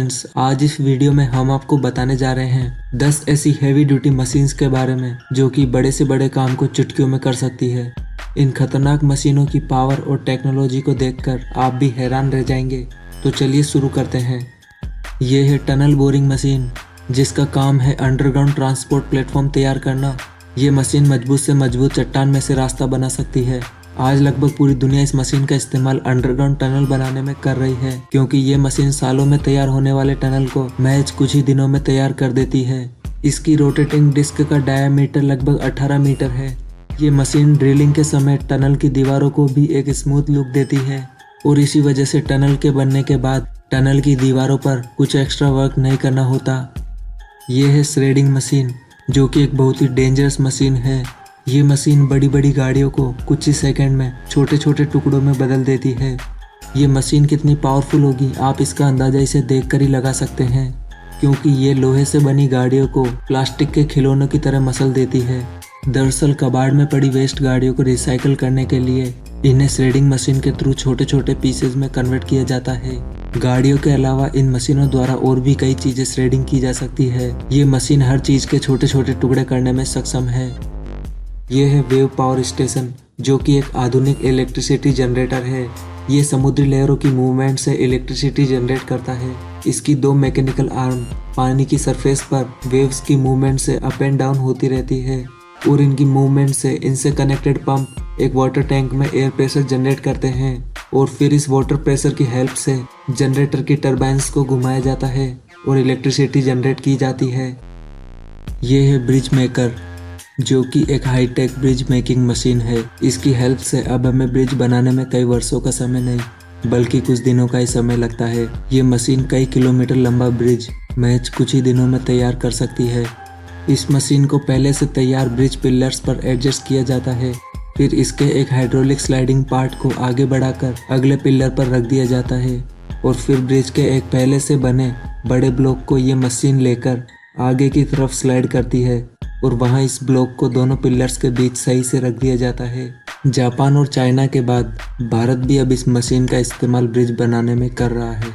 Friends, आज इस video में हम आपको बताने जा रहे हैं 10 ऐसी हैवी ड्यूटी मशीन्स के बारे में जो कि बड़े से बड़े काम को चुटकियों में कर सकती है। इन खतरनाक मशीनों की पावर और टेक्नोलॉजी को देखकर आप भी हैरान रह जाएंगे। तो चलिए शुरू करते हैं। ये है टनल बोरिंग मशीन, जिसका काम है अंडरग्राउंड ट्रांसपोर्ट प्लेटफॉर्म तैयार करना। ये मशीन मजबूत से मजबूत चट्टान में से रास्ता बना सकती है। आज लगभग पूरी दुनिया इस मशीन का इस्तेमाल अंडरग्राउंड टनल बनाने में कर रही है, क्योंकि ये मशीन सालों में तैयार होने वाले टनल को महज कुछ ही दिनों में तैयार कर देती है। इसकी रोटेटिंग डिस्क का डायामीटर लगभग 18 मीटर है। ये मशीन ड्रिलिंग के समय टनल की दीवारों को भी एक स्मूथ लुक देती है और इसी वजह से टनल के बनने के बाद टनल की दीवारों पर कुछ एक्स्ट्रा वर्क नहीं करना होता। ये है श्रेडिंग मशीन, जो कि एक बहुत ही डेंजरस मशीन है। ये मशीन बड़ी बड़ी गाड़ियों को कुछ ही सेकंड में छोटे छोटे टुकड़ों में बदल देती है। ये मशीन कितनी पावरफुल होगी आप इसका अंदाजा इसे देखकर ही लगा सकते हैं, क्योंकि ये लोहे से बनी गाड़ियों को प्लास्टिक के खिलौनों की तरह मसल देती है। दरअसल कबाड़ में पड़ी वेस्ट गाड़ियों को रिसाइकल करने के लिए इन्हें श्रेडिंग मशीन के थ्रू छोटे छोटे पीसेज में कन्वर्ट किया जाता है। गाड़ियों के अलावा इन मशीनों द्वारा और भी कई चीजें श्रेडिंग की जा सकती है। ये मशीन हर चीज के छोटे छोटे टुकड़े करने में सक्षम है। ये है वेव पावर स्टेशन, जो कि एक आधुनिक इलेक्ट्रिसिटी जनरेटर है। ये समुद्री लहरों की मूवमेंट से इलेक्ट्रिसिटी जनरेट करता है। इसकी 2 मैकेनिकल आर्म पानी की सरफेस पर वेव्स की मूवमेंट से अप एंड डाउन होती रहती है और इनकी मूवमेंट से इनसे कनेक्टेड पंप एक वाटर टैंक में एयर प्रेशर जनरेट करते हैं और फिर इस वाटर प्रेशर की हेल्प से जनरेटर की टर्बाइंस को घुमाया जाता है और इलेक्ट्रिसिटी जनरेट की जाती है। ये है ब्रिज मेकर, जो कि एक हाईटेक ब्रिज मेकिंग मशीन है। इसकी हेल्प से अब हमें ब्रिज बनाने में कई वर्षों का समय नहीं बल्कि कुछ दिनों का ही समय लगता है। ये मशीन कई किलोमीटर लंबा ब्रिज महज कुछ ही दिनों में तैयार कर सकती है। इस मशीन को पहले से तैयार ब्रिज पिलर्स पर एडजस्ट किया जाता है, फिर इसके एक हाइड्रोलिक स्लाइडिंग पार्ट को आगे बढ़ाकर अगले पिलर पर रख दिया जाता है और फिर ब्रिज के एक पहले से बने बड़े ब्लॉक को ये मशीन लेकर आगे की तरफ स्लाइड करती है और वहां इस ब्लॉक को दोनों पिलर्स के बीच सही से रख दिया जाता है। जापान और चाइना के बाद भारत भी अब इस मशीन का इस्तेमाल ब्रिज बनाने में कर रहा है।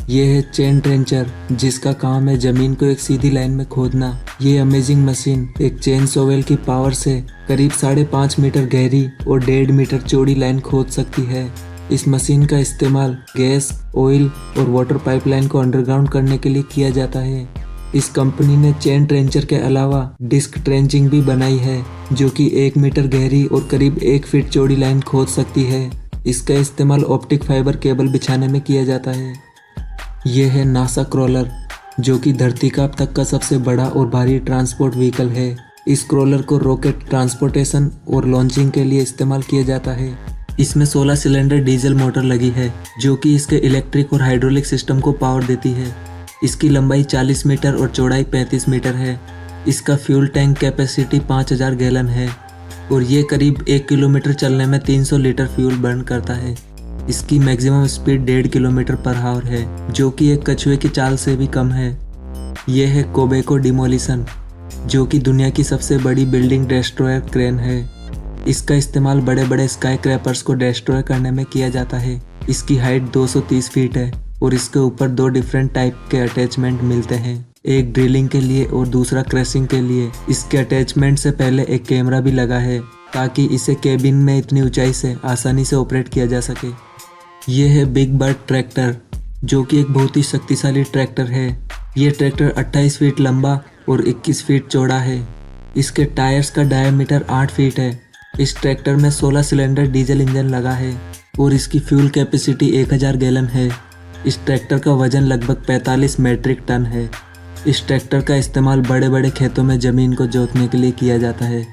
ये है चेन ट्रेंचर, जिसका काम है जमीन को एक सीधी लाइन में खोदना। ये अमेजिंग मशीन एक चेन सोवेल की पावर से करीब 5.5 मीटर गहरी और 1.5 मीटर चौड़ी लाइन खोद सकती है। इस मशीन का इस्तेमाल गैस, ऑयल और वाटर पाइपलाइन को अंडरग्राउंड करने के लिए किया जाता है। इस कंपनी ने चेन ट्रेंचर के अलावा डिस्क ट्रेंचिंग भी बनाई है, जो कि 1 मीटर गहरी और करीब 1 फीट चौड़ी लाइन खोद सकती है। इसका इस्तेमाल ऑप्टिक फाइबर केबल बिछाने में किया जाता है। यह है नासा क्रॉलर, जो कि धरती का अब तक का सबसे बड़ा और भारी ट्रांसपोर्ट व्हीकल है। इस क्रॉलर को रॉकेट ट्रांसपोर्टेशन और लॉन्चिंग के लिए इस्तेमाल किया जाता है। इसमें 16 सिलेंडर डीजल मोटर लगी है, जो कि इसके इलेक्ट्रिक और हाइड्रोलिक सिस्टम को पावर देती है। इसकी लंबाई 40 मीटर और चौड़ाई 35 मीटर है। इसका फ्यूल टैंक कैपेसिटी 5000 गैलन है और ये करीब 1 किलोमीटर चलने में 300 लीटर फ्यूल बर्न करता है। इसकी maximum speed 1.5 kilometre per hour है, जो कि एक कछुए की चाल से भी कम है। यह है कोबेको डिमोलिशन, जो कि दुनिया की सबसे बड़ी बिल्डिंग डिस्ट्रॉयर क्रेन है। इसका इस्तेमाल बड़े बड़े स्काई क्रैपर्स को डिस्ट्रॉय करने में किया जाता है। इसकी हाइट 230 फीट है और इसके ऊपर 2 डिफरेंट टाइप के अटैचमेंट मिलते हैं, एक ड्रिलिंग के लिए और दूसरा क्रैशिंग के लिए। इसके अटैचमेंट से पहले एक कैमरा भी लगा है, ताकि इसे केबिन में इतनी ऊंचाई से आसानी से ऑपरेट किया जा सके। यह है बिग बर्ड ट्रैक्टर, जो कि एक बहुत ही शक्तिशाली ट्रैक्टर है। ये ट्रैक्टर 28 फीट लंबा और 21 फीट चौड़ा है। इसके टायर्स का डायमीटर 8 फीट है। इस ट्रैक्टर में 16 सिलेंडर डीजल इंजन लगा है और इसकी फ्यूल कैपेसिटी 1000 गैलन है। इस ट्रैक्टर का वजन लगभग 45 मेट्रिक टन है। इस ट्रैक्टर का इस्तेमाल बड़े बड़े खेतों में ज़मीन को जोतने के लिए किया जाता है।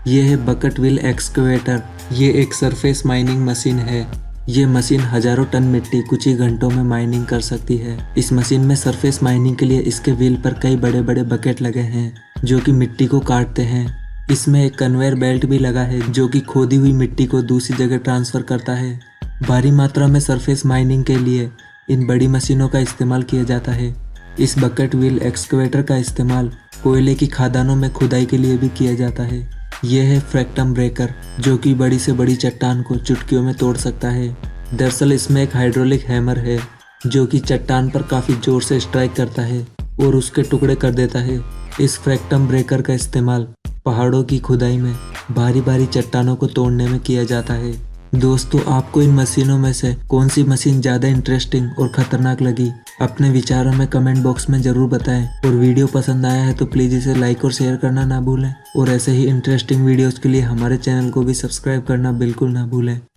यह है बकेट व्हील एक्सकवेटर। ये एक सरफेस माइनिंग मशीन है। ये मशीन हजारों टन मिट्टी कुछ ही घंटों में माइनिंग कर सकती है। इस मशीन में सरफेस माइनिंग के लिए इसके व्हील पर कई बड़े बड़े बकेट लगे हैं, जो कि मिट्टी को काटते हैं। इसमें एक कन्वेयर बेल्ट भी लगा है, जो कि खोदी हुई मिट्टी को दूसरी जगह ट्रांसफ़र करता है। भारी मात्रा में सरफेस माइनिंग के लिए इन बड़ी मशीनों का इस्तेमाल किया जाता है। इस बकेट व्हील एक्सकवेटर का इस्तेमाल कोयले की खदानों में खुदाई के लिए भी किया जाता है। यह है फ्रैक्टम ब्रेकर, जो कि बड़ी से बड़ी चट्टान को चुटकियों में तोड़ सकता है। दरअसल इसमें एक हाइड्रोलिक हैमर है, जो कि चट्टान पर काफ़ी जोर से स्ट्राइक करता है और उसके टुकड़े कर देता है। इस फ्रैक्टम ब्रेकर का इस्तेमाल पहाड़ों की खुदाई में भारी भारी चट्टानों को तोड़ने में किया जाता है। दोस्तों, आपको इन मशीनों में से कौन सी मशीन ज़्यादा इंटरेस्टिंग और ख़तरनाक लगी? अपने विचारों में कमेंट बॉक्स में ज़रूर बताएं। और वीडियो पसंद आया है तो प्लीज़ इसे लाइक और शेयर करना ना भूलें। और ऐसे ही इंटरेस्टिंग वीडियोज़ के लिए हमारे चैनल को भी सब्सक्राइब करना बिल्कुल ना भूलें।